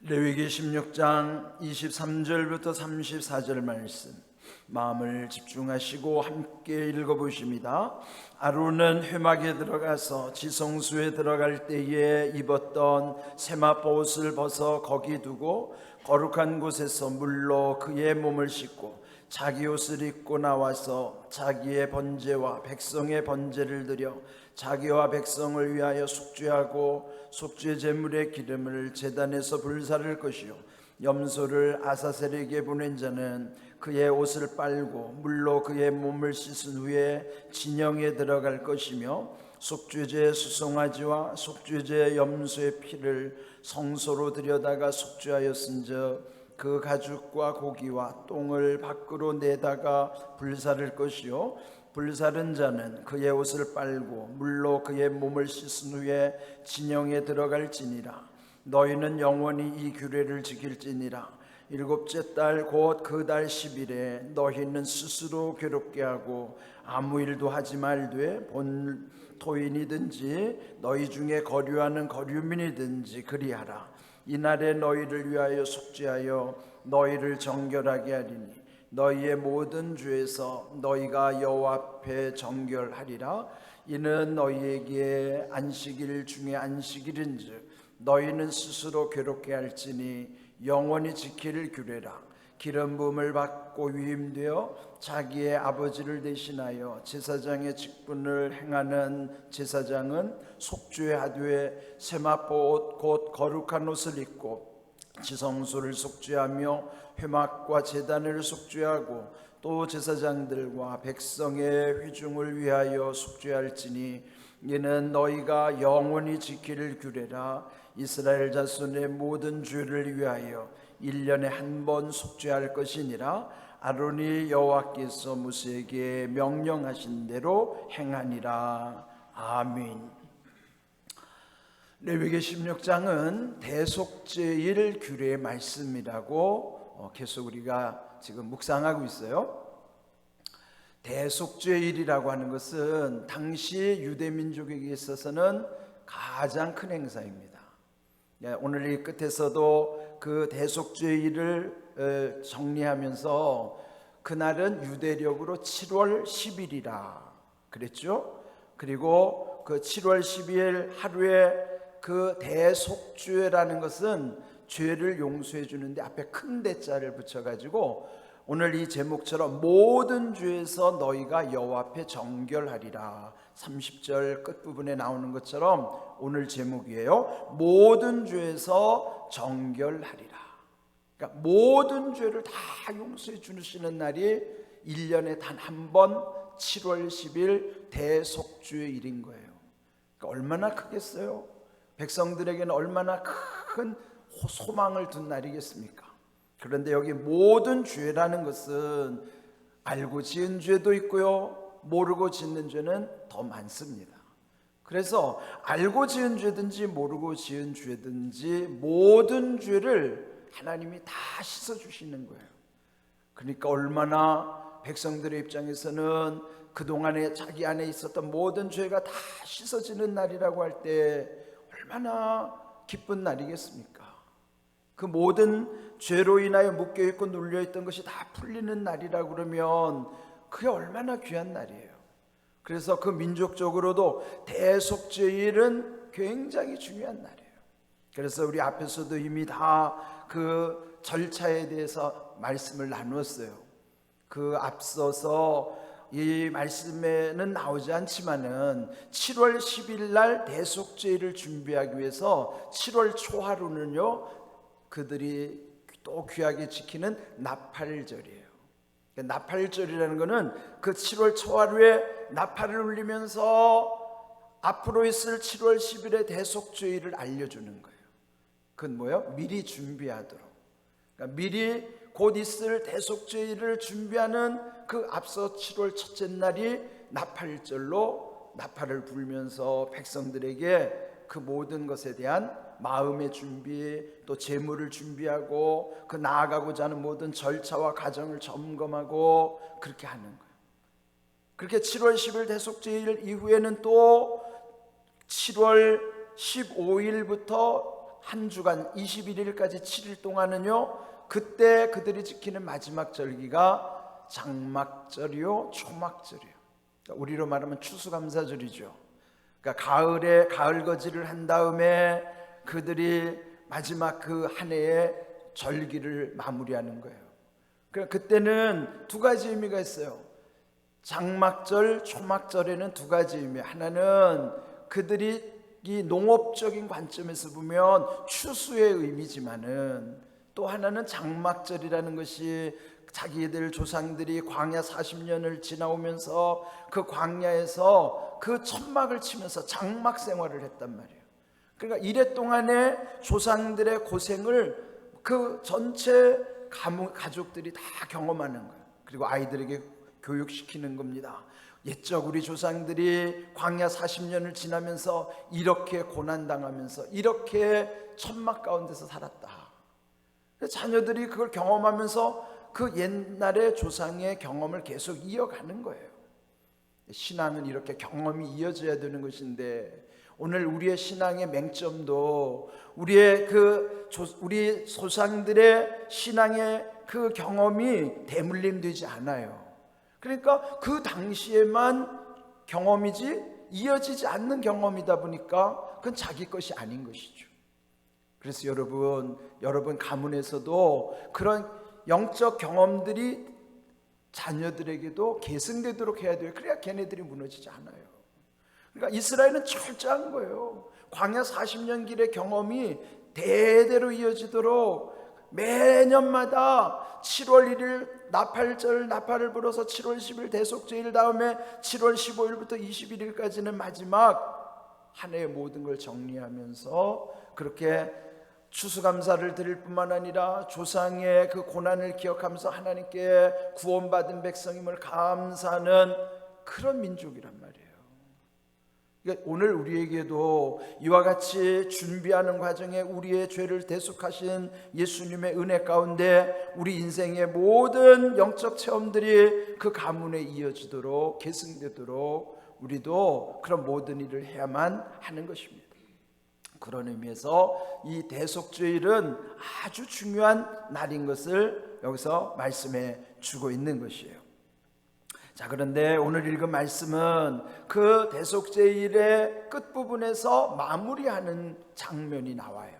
레위기 16장 23절부터 34절 말씀 마음을 집중하시고 함께 읽어보십니다. 아론은 회막에 들어가서 지성소에 들어갈 때에 입었던 세마포옷을 벗어 거기 두고 거룩한 곳에서 물로 그의 몸을 씻고 자기 옷을 입고 나와서 자기의 번제와 백성의 번제를 드려 자기와 백성을 위하여 속죄하고 속죄 제물의 기름을 제단에서 불사를 것이요 염소를 아사셀에게 보낸 자는 그의 옷을 빨고 물로 그의 몸을 씻은 후에 진영에 들어갈 것이며 속죄제 수송아지와 속죄제 염소의 피를 성소로 들여다가 속죄하였은즉 그 가죽과 고기와 똥을 밖으로 내다가 불사를 것이요 불사른 자는 그의 옷을 빨고 물로 그의 몸을 씻은 후에 진영에 들어갈지니라. 너희는 영원히 이 규례를 지킬지니라. 일곱째 달 곧 그 달 10일에 너희는 스스로 괴롭게 하고 아무 일도 하지 말되 본 토인이든지 너희 중에 거류하는 거류민이든지 그리하라. 이날에 너희를 위하여 속죄하여 너희를 정결하게 하리니 너희의 모든 죄에서 너희가 여호와 앞에 정결하리라. 이는 너희에게 안식일 중에 안식일인즉 너희는 스스로 괴롭게 할지니 영원히 지킬 규례라. 기름 부음을 받고 위임되어 자기의 아버지를 대신하여 제사장의 직분을 행하는 제사장은 속죄하되 세마포옷 곧 거룩한 옷을 입고 지성소를 속죄하며 회막과 제단을 속죄하고 또 제사장들과 백성의 회중을 위하여 속죄할지니 이는 너희가 영원히 지킬 규례라. 이스라엘 자손의 모든 죄를 위하여 1년에 한 번 속죄할 것이니라. 아론이 여호와께서 모세에게 명령하신 대로 행하니라. 아멘. 레위기 16장은 대속죄일 규례의 말씀이라고 계속 우리가 지금 묵상하고 있어요. 대속죄일이라고 하는 것은 당시 유대민족에게 있어서는 가장 큰 행사입니다. 오늘 이 끝에서도 그 대속죄일을 정리하면서 그날은 유대력으로 7월 10일이라 그랬죠. 그리고 그 7월 10일 하루에 그 대속죄라는 것은 죄를 용서해 주는데 앞에 큰 대자를 붙여가지고 오늘 이 제목처럼 모든 죄에서 너희가 여호와 앞에 정결하리라. 30절 끝부분에 나오는 것처럼 오늘 제목이에요. 모든 죄에서 정결하리라. 그러니까 모든 죄를 다 용서해 주시는 날이 1년에 단 한 번 7월 10일 대속죄일인 거예요. 그러니까 얼마나 크겠어요? 백성들에게는 얼마나 큰 소망을 둔 날이겠습니까? 그런데 여기 모든 죄라는 것은 알고 지은 죄도 있고요, 모르고 짓는 죄는 더 많습니다. 그래서 알고 지은 죄든지 모르고 지은 죄든지 모든 죄를 하나님이 다 씻어주시는 거예요. 그러니까 얼마나 백성들의 입장에서는 그동안에 자기 안에 있었던 모든 죄가 다 씻어지는 날이라고 할 때 얼마나 기쁜 날이겠습니까? 그 모든 죄로 인하여 묶여있고 눌려있던 것이 다 풀리는 날이라고 그러면 그게 얼마나 귀한 날이에요. 그래서 그 민족적으로도 대속죄일은 굉장히 중요한 날이에요. 그래서 우리 앞에서도 이미 다 그 절차에 대해서 말씀을 나누었어요. 그 앞서서 이 말씀에는 나오지 않지만은 7월 10일 날 대속죄일을 준비하기 위해서 7월 초하루는요 그들이 또 귀하게 지키는 나팔절이에요. 나팔절이라는 것은 그 7월 초하루에 나팔을 울리면서 앞으로 있을 7월 10일의 대속죄일을 알려주는 거예요. 그건 뭐예요? 미리 준비하도록. 그러니까 미리 곧 있을 대속죄일을 준비하는 그 앞서 7월 첫째 날이 나팔절로 나팔을 불면서 백성들에게 그 모든 것에 대한 마음의 준비, 또 재물을 준비하고 그 나아가고자 하는 모든 절차와 과정을 점검하고 그렇게 하는 거예요. 그렇게 7월 10일 대속죄일 이후에는 또 7월 15일부터 한 주간 21일까지 7일 동안은요, 그때 그들이 지키는 마지막 절기가 장막절이요 초막절이요. 그러니까 우리로 말하면 추수감사절이죠. 그러니까 가을에 가을거지를 한 다음에 그들이 마지막 그 한 해의 절기를 마무리하는 거예요. 그러니까 그때는 두 가지 의미가 있어요. 장막절, 초막절에는 두 가지 의미. 하나는 그들이 이 농업적인 관점에서 보면 추수의 의미지만은, 또 하나는 장막절이라는 것이 자기들 조상들이 광야 40년을 지나오면서 그 광야에서 그 천막을 치면서 장막 생활을 했단 말이에요. 그러니까 이래 동안의 조상들의 고생을 그 전체 가족들이 다 경험하는 거예요. 그리고 아이들에게 교육시키는 겁니다. 옛적 우리 조상들이 광야 40년을 지나면서 이렇게 고난당하면서 이렇게 천막 가운데서 살았다. 자녀들이 그걸 경험하면서 그 옛날의 조상의 경험을 계속 이어가는 거예요. 신앙은 이렇게 경험이 이어져야 되는 것인데, 오늘 우리의 신앙의 맹점도 우리 조상들의 신앙의 그 경험이 대물림되지 않아요. 그러니까 그 당시에만 경험이지 이어지지 않는 경험이다 보니까 그건 자기 것이 아닌 것이죠. 그래서 여러분 가문에서도 그런 영적 경험들이 자녀들에게도 계승되도록 해야 돼요. 그래야 걔네들이 무너지지 않아요. 그러니까 이스라엘은 철저한 거예요. 광야 40년 길의 경험이 대대로 이어지도록 매년마다 7월 1일 나팔절, 나팔을 불어서 7월 10일 대속제일 다음에 7월 15일부터 21일까지는 마지막 한 해의 모든 걸 정리하면서 그렇게 추수감사를 드릴 뿐만 아니라 조상의 그 고난을 기억하면서 하나님께 구원받은 백성임을 감사하는 그런 민족이란 말이에요. 그러니까 오늘 우리에게도 이와 같이 준비하는 과정에 우리의 죄를 대속하신 예수님의 은혜 가운데 우리 인생의 모든 영적 체험들이 그 가문에 이어지도록 계승되도록 우리도 그런 모든 일을 해야만 하는 것입니다. 그런 의미에서 이 대속죄일은 아주 중요한 날인 것을 여기서 말씀해 주고 있는 것이에요. 자, 그런데 오늘 읽은 말씀은 그 대속죄일의 끝부분에서 마무리하는 장면이 나와요.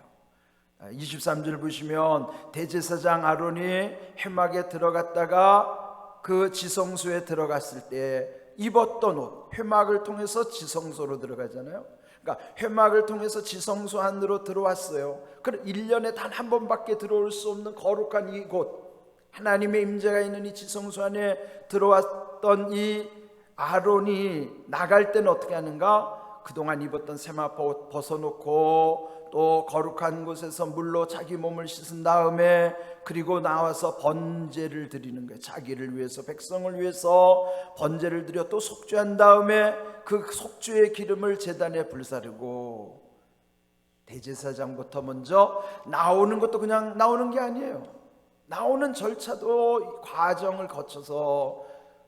23절 보시면 대제사장 아론이 회막에 들어갔다가 그 지성소에 들어갔을 때 입었던 옷, 회막을 통해서 지성소로 들어가잖아요. 그러니까 회막을 통해서 지성소 안으로 들어왔어요. 그럼 1년에 단 한 번밖에 들어올 수 없는 거룩한 이곳, 하나님의 임재가 있는 이 지성소 안에 들어왔던 이 아론이 나갈 때는 어떻게 하는가? 그동안 입었던 세마포 벗어놓고 또 거룩한 곳에서 물로 자기 몸을 씻은 다음에 그리고 나와서 번제를 드리는 거예요. 자기를 위해서, 백성을 위해서 번제를 드려 또 속죄한 다음에 그 속죄의 기름을 제단에 불사르고, 대제사장부터 먼저 나오는 것도 그냥 나오는 게 아니에요. 나오는 절차도 과정을 거쳐서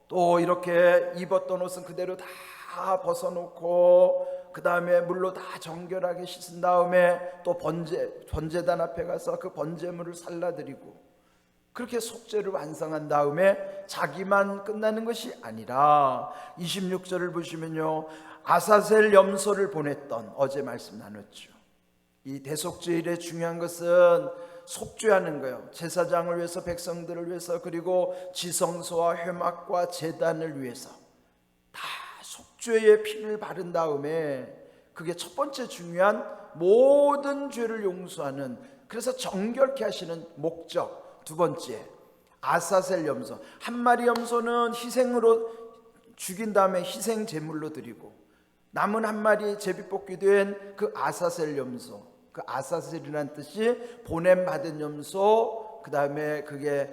또 이렇게 입었던 옷은 그대로 다 벗어놓고 그 다음에 물로 다 정결하게 씻은 다음에 또 번제단 앞에 가서 그 번제물을 살라드리고, 그렇게 속죄를 완성한 다음에 자기만 끝나는 것이 아니라 26절을 보시면요, 아사셀 염소를 보냈던, 어제 말씀 나눴죠. 이 대속죄일의 중요한 것은 속죄하는 거예요. 제사장을 위해서, 백성들을 위해서, 그리고 지성소와 회막과 제단을 위해서 다 속죄의 피를 바른 다음에, 그게 첫 번째 중요한 모든 죄를 용서하는, 그래서 정결케 하시는 목적. 두 번째, 아사셀 염소, 한 마리 염소는 희생으로 죽인 다음에 희생 제물로 드리고, 남은 한 마리 제비뽑기 된 그 아사셀 염소, 그 아사셀이라는 뜻이 보냄받은 염소, 그 다음에 그게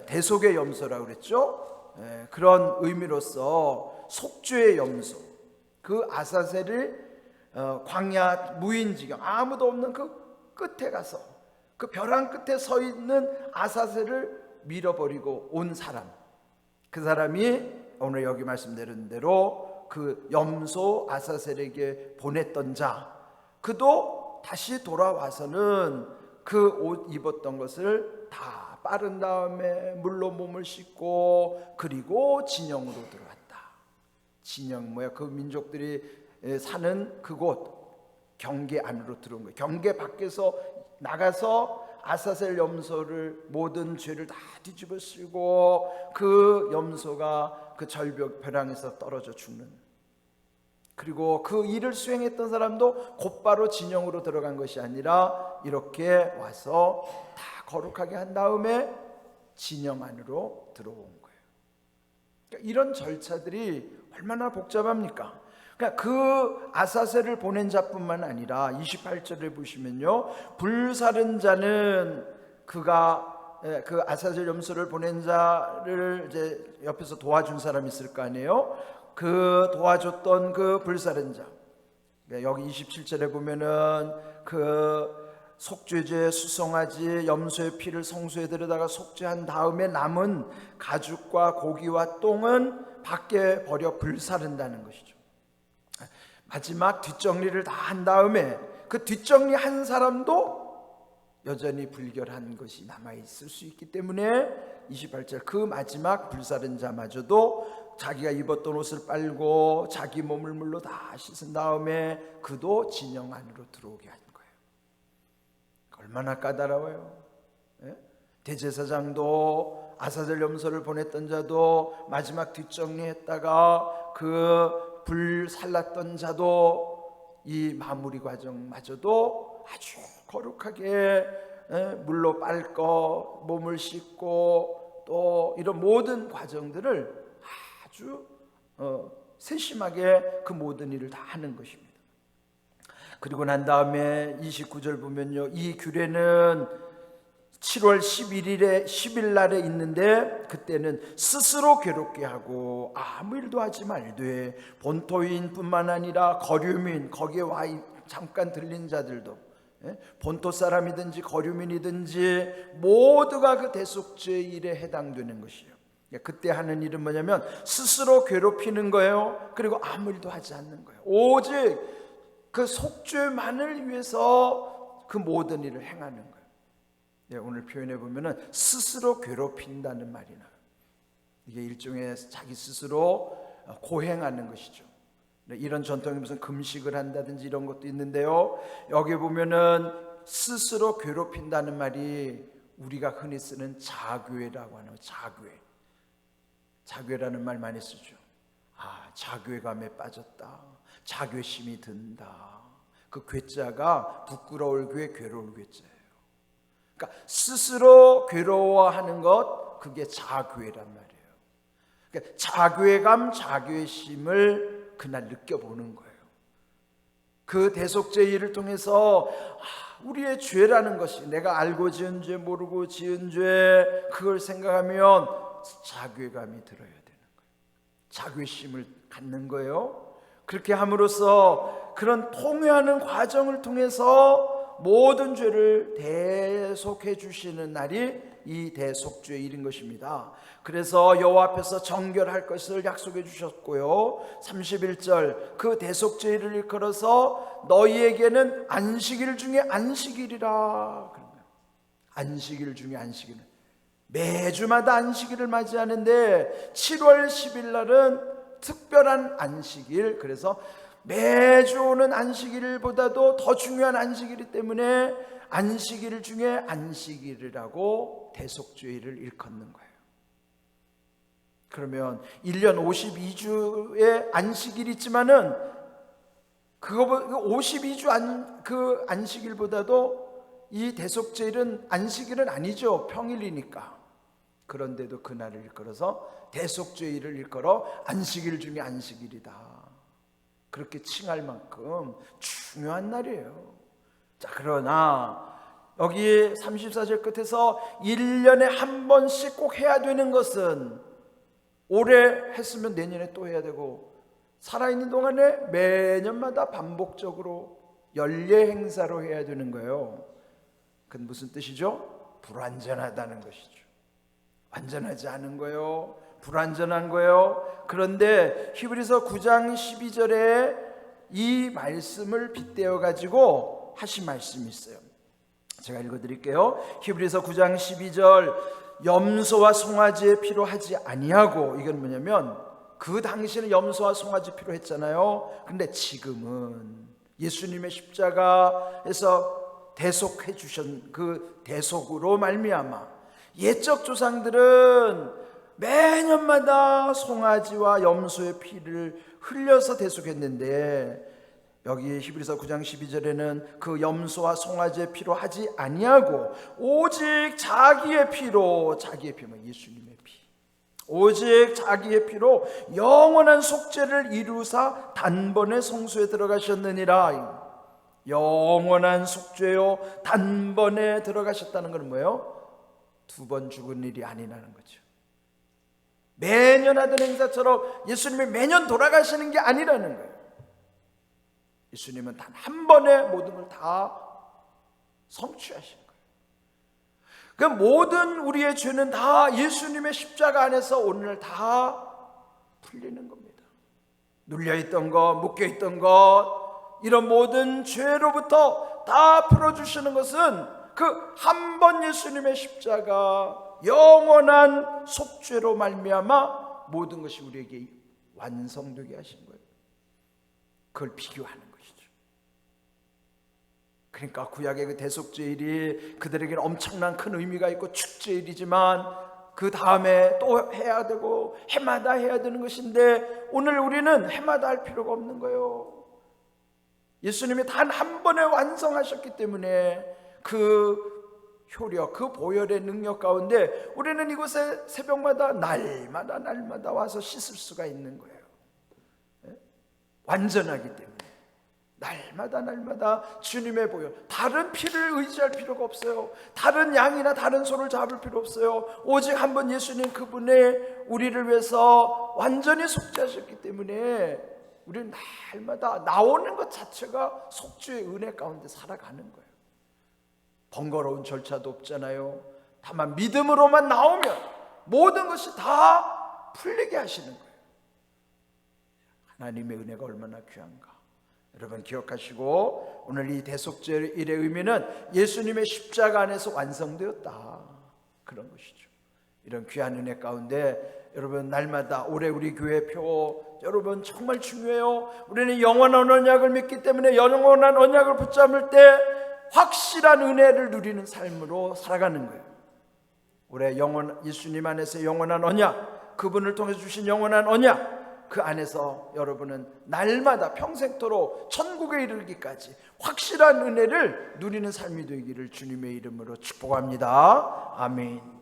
대속의 염소라고 그랬죠. 그런 의미로서 속죄의 염소, 그 아사셀을 광야 무인지경, 아무도 없는 그 끝에 가서 그 벼랑 끝에 서 있는 아사셀을 밀어버리고 온 사람, 그 사람이 오늘 여기 말씀드린 대로 그 염소 아사셀에게 보냈던 자, 그도 다시 돌아와서는 그 옷 입었던 것을 다 빠른 다음에 물로 몸을 씻고 그리고 진영으로 들어왔다. 진영 뭐야? 그 민족들이 사는 그곳 경계 안으로 들어온 거예요. 경계 밖에서 나가서 아사셀 염소를 모든 죄를 다 뒤집어 쓰고 그 염소가 그 절벽 벼랑에서 떨어져 죽는, 그리고 그 일을 수행했던 사람도 곧바로 진영으로 들어간 것이 아니라 이렇게 와서 다 거룩하게 한 다음에 진영 안으로 들어온 거예요. 그러니까 이런 절차들이 얼마나 복잡합니까? 그러니까 그 아사셀을 보낸 자뿐만 아니라 28절에 보시면요, 불사른 자는 그가 그 아사셀 염소를 보낸 자를 이제 옆에서 도와준 사람이 있을 거 아니에요. 그 도와줬던 그 불사른 자, 여기 27절에 보면은 그 속죄제 수송아지 염소의 피를 성소에 들여다가 속죄한 다음에 남은 가죽과 고기와 똥은 밖에 버려 불사른다는 것이죠. 마지막 뒷정리를 다 한 다음에 그 뒷정리한 사람도 여전히 불결한 것이 남아있을 수 있기 때문에 28절 그 마지막 불사른 자마저도 자기가 입었던 옷을 빨고 자기 몸을 물로 다 씻은 다음에 그도 진영 안으로 들어오게 한 거예요. 얼마나 까다로워요. 대제사장도 아사셀 염소를 보냈던 자도 마지막 뒷정리했다가 그 불 살랐던 자도 이 마무리 과정마저도 아주 거룩하게 물로 빨고 몸을 씻고 또 이런 모든 과정들을 아주 세심하게 그 모든 일을 다 하는 것입니다. 그리고 난 다음에 29절 보면요, 이 규례는 7월 10일 날에 있는데 그때는 스스로 괴롭게 하고 아무 일도 하지 말되 본토인뿐만 아니라 거류민, 거기에 와 잠깐 들린 자들도, 본토 사람이든지 거류민이든지 모두가 그 대속죄의 일에 해당되는 것이에요. 그때 하는 일은 뭐냐면 스스로 괴롭히는 거예요. 그리고 아무 일도 하지 않는 거예요. 오직 그 속죄만을 위해서 그 모든 일을 행하는 거예요. 오늘 표현해 보면은 스스로 괴롭힌다는 말이 나요. 이게 일종의 자기 스스로 고행하는 것이죠. 이런 전통이 무슨 금식을 한다든지 이런 것도 있는데요, 여기 보면은 스스로 괴롭힌다는 말이 우리가 흔히 쓰는 자괴라고 하는 자괴. 자괴라는 말 많이 쓰죠. 자괴감에 빠졌다, 자괴심이 든다. 그 괴자가 부끄러울 괴, 괴로울 괴자예요. 그러니까 스스로 괴로워하는 것, 그게 자괴란 말이에요. 그러니까 자괴감, 자괴심을 그날 느껴보는 거예요. 그 대속죄의 일을 통해서 우리의 죄라는 것이, 내가 알고 지은 죄, 모르고 지은 죄, 그걸 생각하면 자괴감이 들어야 되는 거예요. 자괴심을 갖는 거예요. 그렇게 함으로써 그런 통회하는 과정을 통해서 모든 죄를 대속해 주시는 날이 이 대속죄일인 것입니다. 그래서 여호와 앞에서 정결할 것을 약속해 주셨고요, 31절 그 대속죄일을 일컬어서 너희에게는 안식일 중에 안식일이라. 안식일 중에 안식일, 매주마다 안식일을 맞이하는데 7월 10일 날은 특별한 안식일, 그래서 매주 오는 안식일보다도 더 중요한 안식일이기 때문에 안식일 중에 안식일이라고 대속죄일을 일컫는 거예요. 그러면 1년 52주의 안식일이 있지만은 그거보다 52주 그 안식일보다도 이 대속죄일은 안식일은 아니죠. 평일이니까. 그런데도 그날을 일컬어서 대속죄일을 일컬어 안식일 중에 안식일이다, 그렇게 칭할 만큼 중요한 날이에요. 자, 그러나 여기 34절 끝에서 1년에 한 번씩 꼭 해야 되는 것은 올해 했으면 내년에 또 해야 되고 살아있는 동안에 매년마다 반복적으로 연례 행사로 해야 되는 거예요. 그건 무슨 뜻이죠? 불완전하다는 것이죠. 완전하지 않은 거예요. 불완전한 거예요. 그런데 히브리서 9장 12절에 이 말씀을 빗대어 가지고 하신 말씀이 있어요. 제가 읽어드릴게요. 히브리서 9장 12절, 염소와 송아지의 피로 하지 아니하고, 이건 뭐냐면 그 당시에는 염소와 송아지 피로 했잖아요. 근데 지금은 예수님의 십자가에서 대속해 주신 그 대속으로 말미암아 옛적 조상들은 매년마다 송아지와 염소의 피를 흘려서 대속했는데, 여기 히브리서 9장 12절에는 그 염소와 송아지의 피로 하지 아니하고 오직 자기의 피로, 자기의 피면 예수님의 피, 오직 자기의 피로 영원한 속죄를 이루사 단번에 성소에 들어가셨느니라. 영원한 속죄요, 단번에 들어가셨다는 건 뭐예요? 두 번 죽은 일이 아니라는 거죠. 매년 하던 행사처럼 예수님이 매년 돌아가시는 게 아니라는 거예요. 예수님은 단 한 번에 모든 걸 다 성취하신 거예요. 그 모든 우리의 죄는 다 예수님의 십자가 안에서 오늘 다 풀리는 겁니다. 눌려있던 것, 묶여있던 것, 이런 모든 죄로부터 다 풀어주시는 것은 그 한 번 예수님의 십자가 영원한 속죄로 말미암아 모든 것이 우리에게 완성되게 하신 거예요. 그걸 비교하는 것이죠. 그러니까 구약의 그 대속죄일이 그들에게는 엄청난 큰 의미가 있고 축제일이지만 그 다음에 또 해야 되고 해마다 해야 되는 것인데, 오늘 우리는 해마다 할 필요가 없는 거예요. 예수님이 단 한 번에 완성하셨기 때문에 그 효력, 그 보혈의 능력 가운데 우리는 이곳에 새벽마다 날마다 와서 씻을 수가 있는 거예요. 완전하기 때문에 날마다 주님의 보혈, 다른 피를 의지할 필요가 없어요. 다른 양이나 다른 소를 잡을 필요 없어요. 오직 한 번 예수님 그분의 우리를 위해서 완전히 속죄하셨기 때문에 우리는 날마다 나오는 것 자체가 속죄의 은혜 가운데 살아가는 거예요. 번거로운 절차도 없잖아요. 다만 믿음으로만 나오면 모든 것이 다 풀리게 하시는 거예요. 하나님의 은혜가 얼마나 귀한가. 여러분 기억하시고, 오늘 이 대속죄일의 의미는 예수님의 십자가 안에서 완성되었다, 그런 것이죠. 이런 귀한 은혜 가운데 여러분 날마다 올해 우리 교회 표 여러분 정말 중요해요. 우리는 영원한 언약을 믿기 때문에 영원한 언약을 붙잡을 때 확실한 은혜를 누리는 삶으로 살아가는 거예요. 올해 예수님 안에서 영원한 언약, 그분을 통해 주신 영원한 언약, 그 안에서 여러분은 날마다 평생토록 천국에 이르기까지 확실한 은혜를 누리는 삶이 되기를 주님의 이름으로 축복합니다. 아멘.